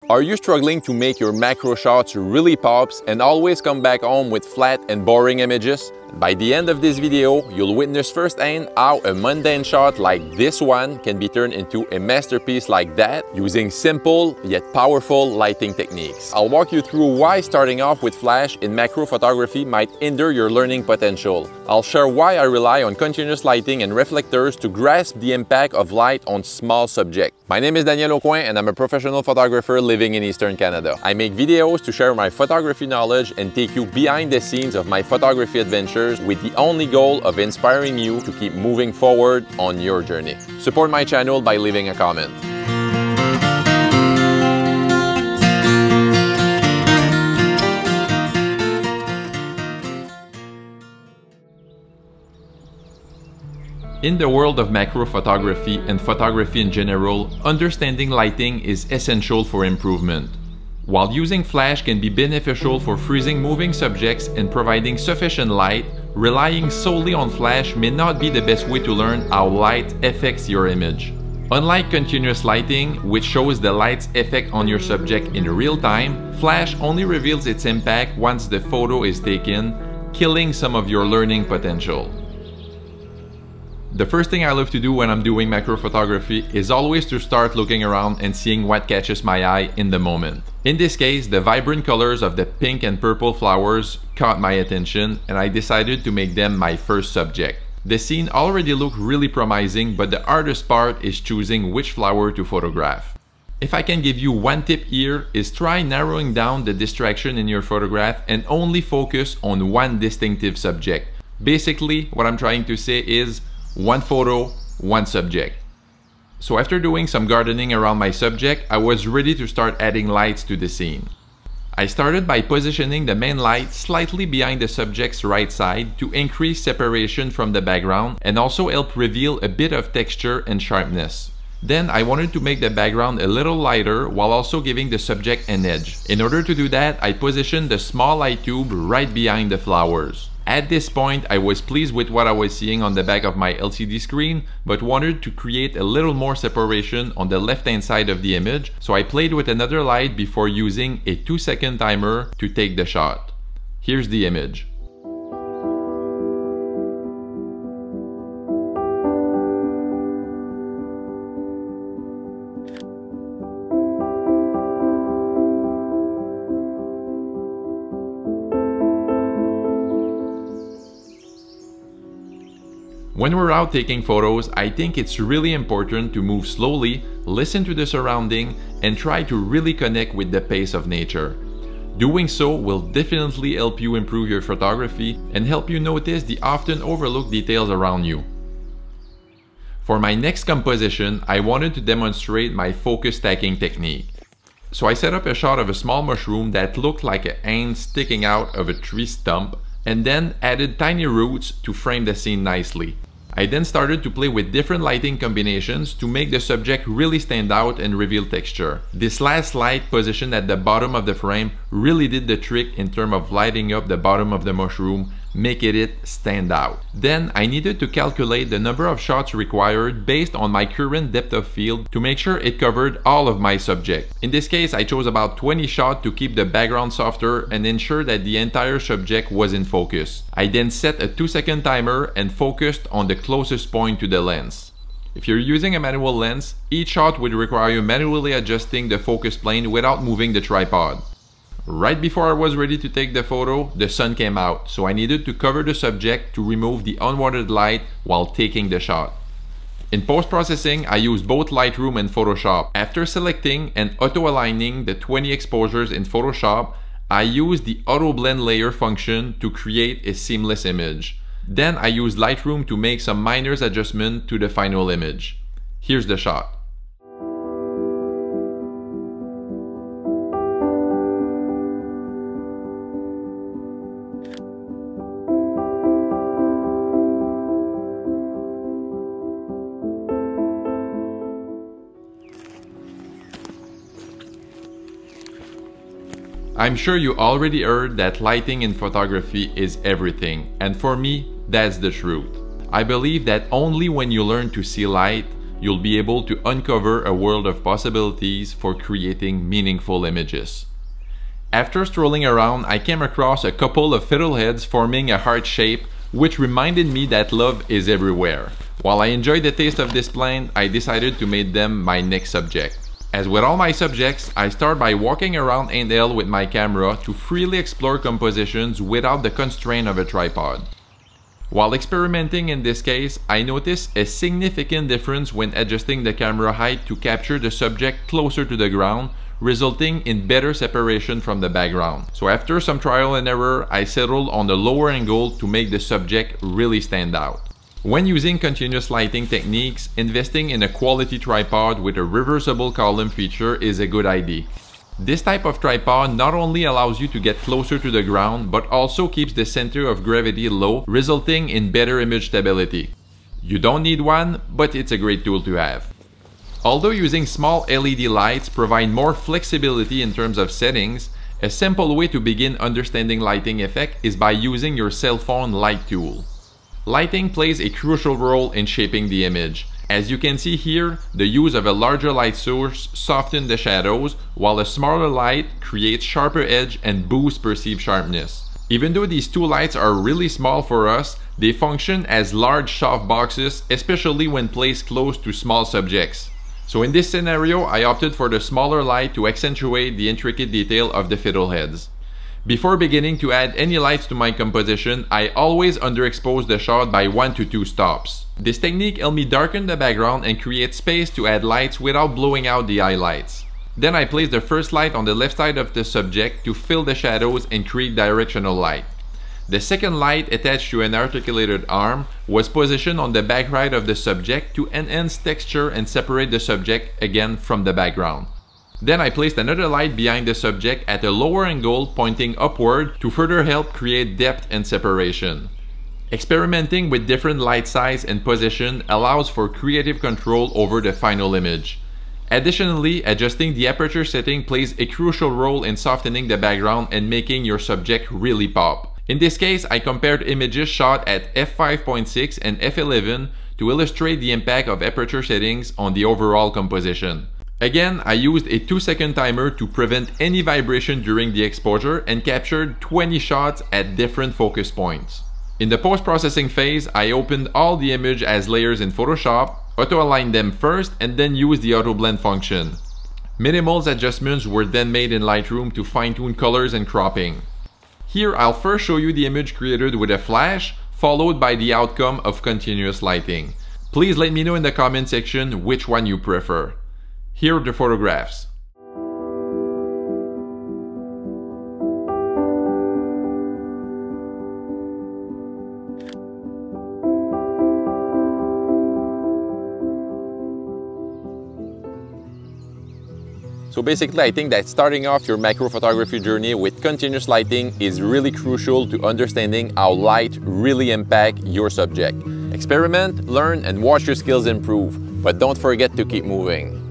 Are you struggling to make your macro shots really pops and always come back home with flat and boring images? By the end of this video, you'll witness firsthand how a mundane shot like this one can be turned into a masterpiece like that using simple yet powerful lighting techniques. I'll walk you through why starting off with flash in macro photography might hinder your learning potential. I'll share why I rely on continuous lighting and reflectors to grasp the impact of light on small subjects. My name is Daniel Aucoin and I'm a professional photographer living in Eastern Canada. I make videos to share my photography knowledge and take you behind the scenes of my photography adventures with the only goal of inspiring you to keep moving forward on your journey. Support my channel by leaving a comment. In the world of macro photography and photography in general, understanding lighting is essential for improvement. While using flash can be beneficial for freezing moving subjects and providing sufficient light, relying solely on flash may not be the best way to learn how light affects your image. Unlike continuous lighting, which shows the light's effect on your subject in real time, flash only reveals its impact once the photo is taken, killing some of your learning potential. The first thing I love to do when I'm doing macro photography is always to start looking around and seeing what catches my eye in the moment. In this case, the vibrant colors of the pink and purple flowers caught my attention and I decided to make them my first subject. The scene already looked really promising, but the hardest part is choosing which flower to photograph. If I can give you one tip here, is try narrowing down the distraction in your photograph and only focus on one distinctive subject. Basically, what I'm trying to say is one photo, one subject. So after doing some gardening around my subject, I was ready to start adding lights to the scene. I started by positioning the main light slightly behind the subject's right side to increase separation from the background and also help reveal a bit of texture and sharpness. Then I wanted to make the background a little lighter while also giving the subject an edge. In order to do that, I positioned the small light tube right behind the flowers. At this point, I was pleased with what I was seeing on the back of my LCD screen, but wanted to create a little more separation on the left-hand side of the image, so I played with another light before using a 2-second timer to take the shot. Here's the image. When we're out taking photos, I think it's really important to move slowly, listen to the surrounding, and try to really connect with the pace of nature. Doing so will definitely help you improve your photography and help you notice the often overlooked details around you. For my next composition, I wanted to demonstrate my focus stacking technique. So I set up a shot of a small mushroom that looked like a hand sticking out of a tree stump, and then added tiny roots to frame the scene nicely. I then started to play with different lighting combinations to make the subject really stand out and reveal texture. This last light positioned at the bottom of the frame really did the trick in terms of lighting up the bottom of the mushroom, making it stand out. Then I needed to calculate the number of shots required based on my current depth of field to make sure it covered all of my subject. In this case, I chose about 20 shots to keep the background softer and ensure that the entire subject was in focus. I then set a 2-second timer and focused on the closest point to the lens. If you're using a manual lens, each shot would require you manually adjusting the focus plane without moving the tripod. Right before I was ready to take the photo, the sun came out, so I needed to cover the subject to remove the unwanted light while taking the shot. In post-processing, I used both Lightroom and Photoshop. After selecting and auto-aligning the 20 exposures in Photoshop, I used the Auto Blend Layer function to create a seamless image. Then I used Lightroom to make some minor adjustments to the final image. Here's the shot. I'm sure you already heard that lighting in photography is everything, and for me, that's the truth. I believe that only when you learn to see light, you'll be able to uncover a world of possibilities for creating meaningful images. After strolling around, I came across a couple of fiddleheads forming a heart shape, which reminded me that love is everywhere. While I enjoyed the taste of this plant, I decided to make them my next subject. As with all my subjects, I start by walking around handheld with my camera to freely explore compositions without the constraint of a tripod. While experimenting in this case, I noticed a significant difference when adjusting the camera height to capture the subject closer to the ground, resulting in better separation from the background. So after some trial and error, I settled on a lower angle to make the subject really stand out. When using continuous lighting techniques, investing in a quality tripod with a reversible column feature is a good idea. This type of tripod not only allows you to get closer to the ground, but also keeps the center of gravity low, resulting in better image stability. You don't need one, but it's a great tool to have. Although using small LED lights provide more flexibility in terms of settings, a simple way to begin understanding lighting effect is by using your cell phone light tool. Lighting plays a crucial role in shaping the image. As you can see here, the use of a larger light source softens the shadows, while a smaller light creates sharper edge and boosts perceived sharpness. Even though these two lights are really small for us, they function as large soft boxes, especially when placed close to small subjects. So in this scenario, I opted for the smaller light to accentuate the intricate detail of the fiddleheads. Before beginning to add any lights to my composition, I always underexpose the shot by 1 to 2 stops. This technique helped me darken the background and create space to add lights without blowing out the highlights. Then I placed the first light on the left side of the subject to fill the shadows and create directional light. The second light, attached to an articulated arm, was positioned on the back right of the subject to enhance texture and separate the subject again from the background. Then I placed another light behind the subject at a lower angle pointing upward to further help create depth and separation. Experimenting with different light size and position allows for creative control over the final image. Additionally, adjusting the aperture setting plays a crucial role in softening the background and making your subject really pop. In this case, I compared images shot at f5.6 and f11 to illustrate the impact of aperture settings on the overall composition. Again, I used a 2-second timer to prevent any vibration during the exposure and captured 20 shots at different focus points. In the post-processing phase, I opened all the image as layers in Photoshop, auto-aligned them first, and then used the auto blend function. Minimal adjustments were then made in Lightroom to fine-tune colors and cropping. Here, I'll first show you the image created with a flash, followed by the outcome of continuous lighting. Please let me know in the comment section which one you prefer. Here are the photographs. So basically, I think that starting off your macro photography journey with continuous lighting is really crucial to understanding how light really impacts your subject. Experiment, learn, and watch your skills improve, but don't forget to keep moving.